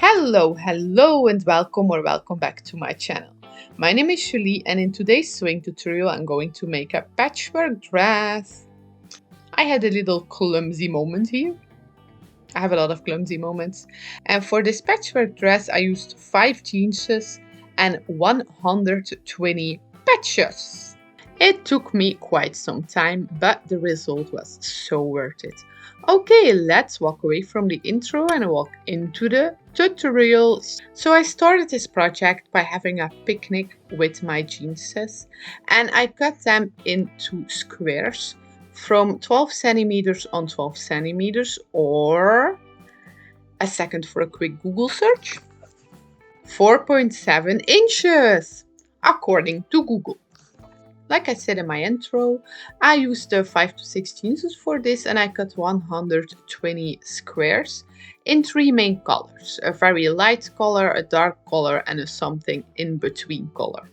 Hello and welcome back to my channel. My name is Julie and in today's sewing tutorial I'm going to make a patchwork dress. I had a little clumsy moment here. I have a lot of clumsy moments. And for this patchwork dress I used 5 jeanses and 120 patches. It took me quite some time, but the result was so worth it. Okay, let's walk away from the intro and walk into the tutorial. So I started this project by having a picnic with my jeanses and I cut them into squares from 12 centimeters on 12 centimeters, or a second for a quick Google search, 4.7 inches according to Google. Like I said in my intro, I used the 5 to 6 jeanses for this and I cut 120 squares in 3 main colors. A very light color, a dark color and a something in between color.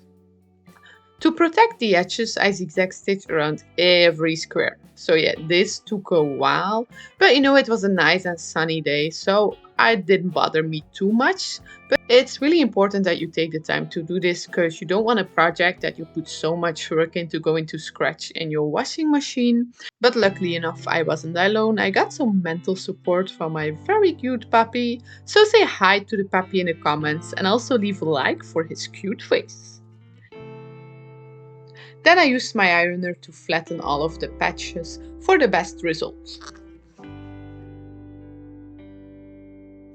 To protect the edges, I zigzag stitched around every square. So yeah, this took a while, but you know, it was a nice and sunny day, so it didn't bother me too much. But it's really important that you take the time to do this because you don't want a project that you put so much work into going to scratch in your washing machine. But luckily enough, I wasn't alone. I got some mental support from my very cute puppy. So say hi to the puppy in the comments and also leave a like for his cute face. Then I used my ironer to flatten all of the patches for the best results.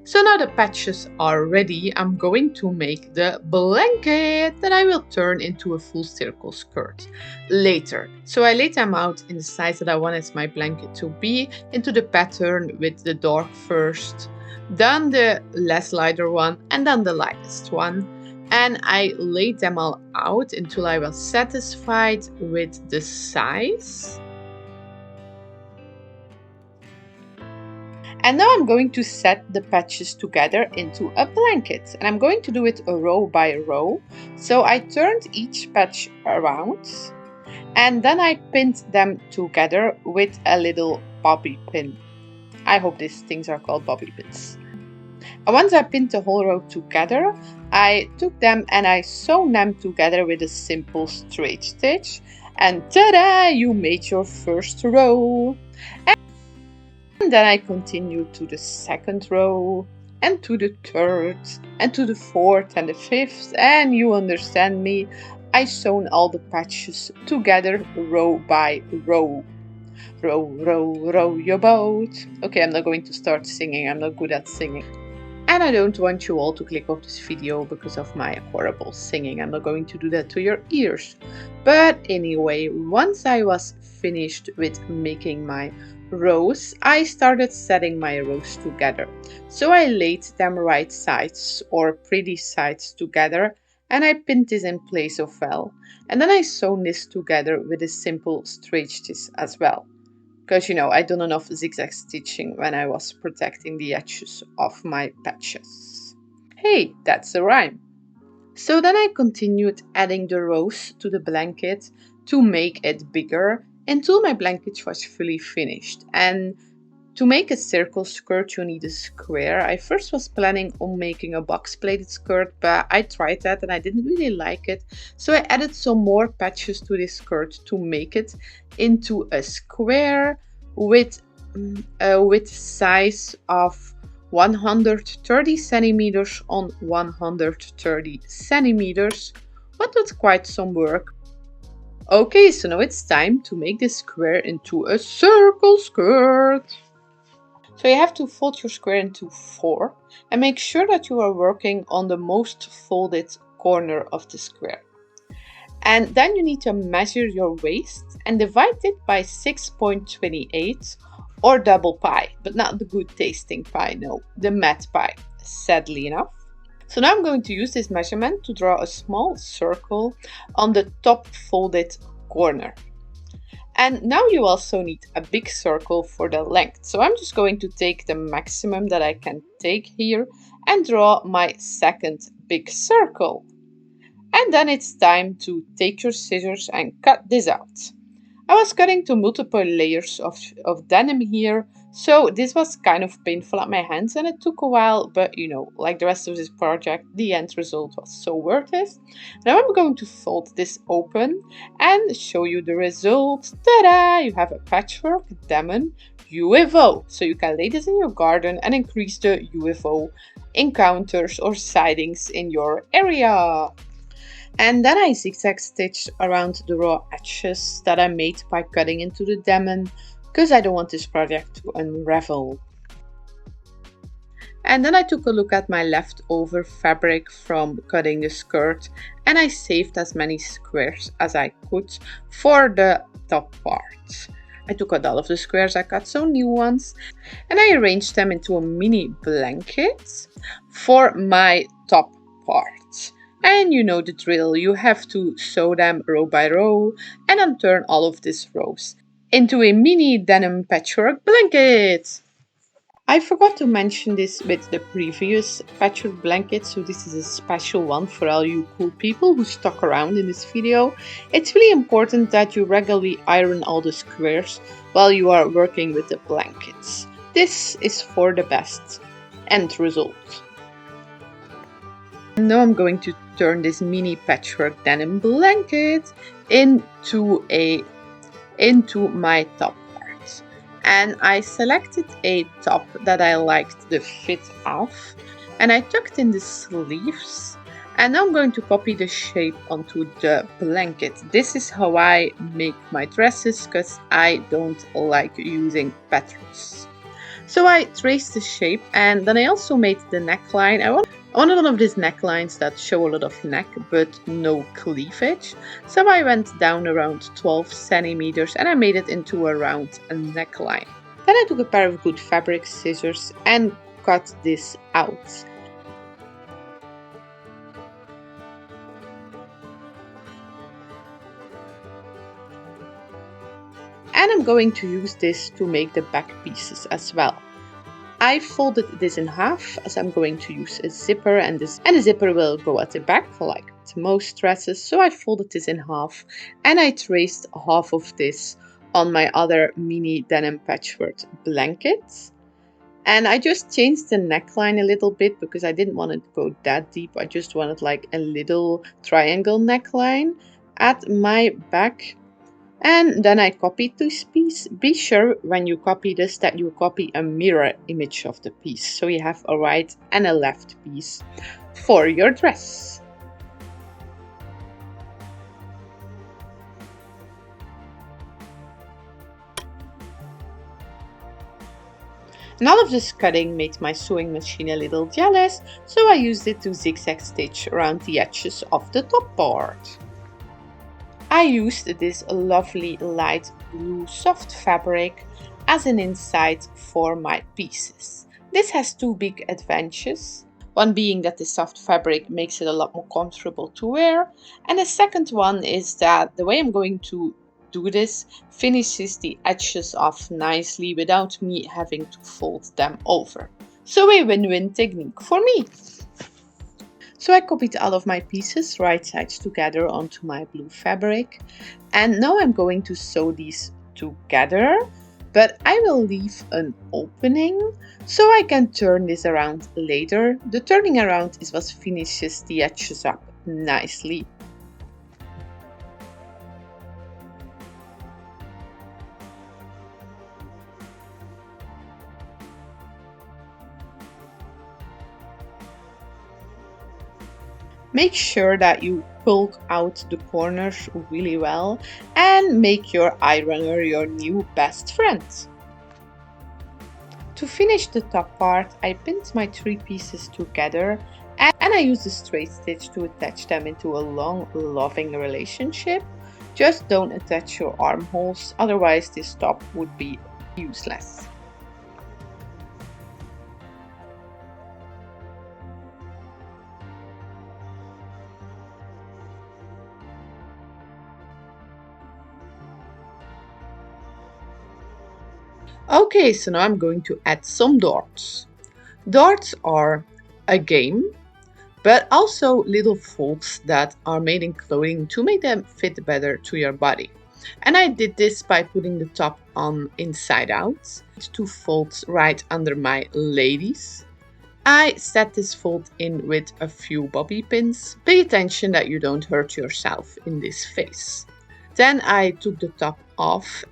So now the patches are ready, I'm going to make the blanket that I will turn into a full circle skirt later. So I laid them out in the size that I wanted my blanket to be, into the pattern with the dark first, then the less lighter one, and then the lightest one. And I laid them all out until I was satisfied with the size. And now I'm going to set the patches together into a blanket. And I'm going to do it row by row. So I turned each patch around and then I pinned them together with a little bobby pin. I hope these things are called bobby pins. And once I pinned the whole row together, I took them and I sewn them together with a simple straight stitch. And ta-da! You made your first row. And then I continued to the second row, and to the third, and to the fourth and the fifth, and you understand me, I sewn all the patches together row by row. Row, row, row your boat. Okay, I'm not going to start singing, I'm not good at singing. And I don't want you all to click off this video because of my horrible singing. I'm not going to do that to your ears. But anyway, once I was finished with making my rows, I started setting my rows together. So I laid them right sides or pretty sides together and I pinned this in place of well. And then I sewn this together with a simple straight stitch as well. Because, you know, I done enough zigzag stitching when I was protecting the edges of my patches. Hey, that's a rhyme. So then I continued adding the rows to the blanket to make it bigger until my blanket was fully finished. And to make a circle skirt, you need a square. I first was planning on making a box pleated skirt, but I tried that and I didn't really like it. So I added some more patches to this skirt to make it into a square with size of 130 centimeters on 130 centimeters. But that's quite some work. Okay, so now it's time to make this square into a circle skirt. So you have to fold your square into 4 and make sure that you are working on the most folded corner of the square. And then you need to measure your waist and divide it by 6.28 or double pie, but not the good tasting pie, no, the matte pie, sadly enough. So now I'm going to use this measurement to draw a small circle on the top folded corner. And now you also need a big circle for the length. So I'm just going to take the maximum that I can take here and draw my second big circle. And then it's time to take your scissors and cut this out. I was cutting to multiple layers of denim here, So this was kind of painful at my hands and it took a while, but you know, like the rest of this project, the end result was so worth it. Now I'm going to fold this open and show you the result. Ta-da! You have a patchwork Denim UFO. So you can lay this in your garden and increase the UFO encounters or sightings in your area. And then I zigzag stitched around the raw edges that I made by cutting into the denim, because I don't want this project to unravel. And then I took a look at my leftover fabric from cutting the skirt and I saved as many squares as I could for the top part. I took out all of the squares I cut, so new ones, and I arranged them into a mini blanket for my top part. And you know the drill, you have to sew them row by row and then turn all of these rows into a mini denim patchwork blanket. I forgot to mention this with the previous patchwork blanket, so this is a special one for all you cool people who stuck around in this video. It's really important that you regularly iron all the squares while you are working with the blankets. This is for the best end result. And now I'm going to turn this mini patchwork denim blanket into my top part. And I selected a top that I liked the fit of, and I tucked in the sleeves. And now I'm going to copy the shape onto the blanket. This is how I make my dresses because I don't like using patterns. So I traced the shape and then I also made the neckline. I wanted one of these necklines that show a lot of neck but no cleavage. So I went down around 12 centimeters and I made it into a round neckline. Then I took a pair of good fabric scissors and cut this out. And I'm going to use this to make the back pieces as well. I folded this in half as I'm going to use a zipper and the zipper will go at the back like with most dresses. So I folded this in half and I traced half of this on my other mini denim patchwork blanket. And I just changed the neckline a little bit because I didn't want it to go that deep. I just wanted like a little triangle neckline at my back. And then I copied this piece. Be sure when you copy this that you copy a mirror image of the piece. So you have a right and a left piece for your dress. And all of this cutting made my sewing machine a little jealous, so I used it to zigzag stitch around the edges of the top part. I used this lovely light blue soft fabric as an inside for my pieces. This has two big advantages. One being that the soft fabric makes it a lot more comfortable to wear. And the second one is that the way I'm going to do this finishes the edges off nicely without me having to fold them over. So a win-win technique for me. So I copied all of my pieces right sides together onto my blue fabric. And now I'm going to sew these together, but I will leave an opening so I can turn this around later. The turning around is what finishes the edges up nicely. Make sure that you pull out the corners really well and make your ironer your new best friend. To finish the top part, I pinned my three pieces together and I used a straight stitch to attach them into a long, loving relationship. Just don't attach your armholes, otherwise this top would be useless. Okay, so now I'm going to add some darts. Darts are a game, but also little folds that are made in clothing to make them fit better to your body. And I did this by putting the top on inside out. 2 folds right under my ladies. I set this fold in with a few bobby pins. Pay attention that you don't hurt yourself in this phase. Then I took the top off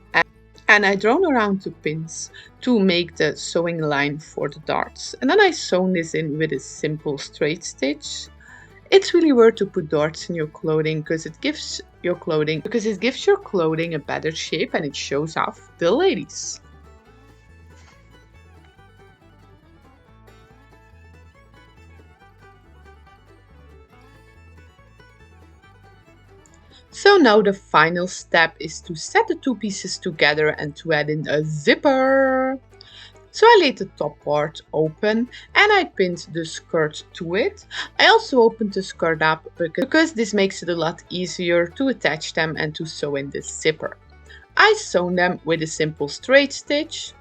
and I drawn around 2 pins to make the sewing line for the darts. And then I sewn this in with a simple straight stitch. It's really worth to put darts in your clothing because it gives your clothing a better shape and it shows off the ladies. So now the final step is to set the 2 pieces together and to add in a zipper. So I laid the top part open and I pinned the skirt to it. I also opened the skirt up because this makes it a lot easier to attach them and to sew in the zipper. I sewn them with a simple straight stitch.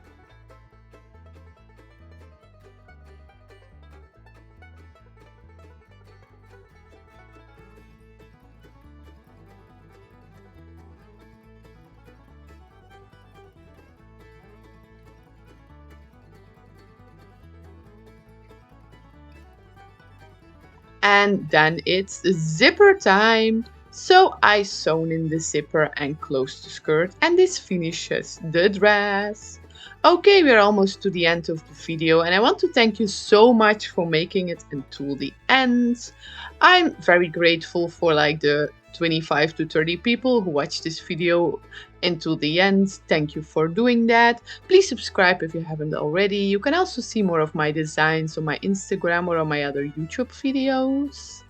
And then it's zipper time. So I sewn in the zipper and closed the skirt and this finishes the dress. Okay, we're almost to the end of the video and I want to thank you so much for making it until the end. I'm very grateful for like the 25 to 30 people who watched this video until the end. Thank you for doing that. Please subscribe if you haven't already. You can also see more of my designs on my Instagram or on my other YouTube videos.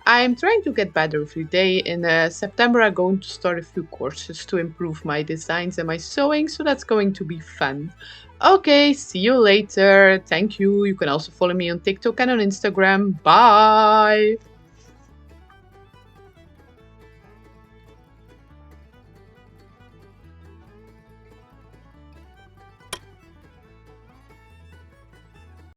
I'm trying to get better every day. In September, I'm going to start a few courses to improve my designs and my sewing, so that's going to be fun. Okay, see you later. Thank you. You can also follow me on TikTok and on Instagram. Bye!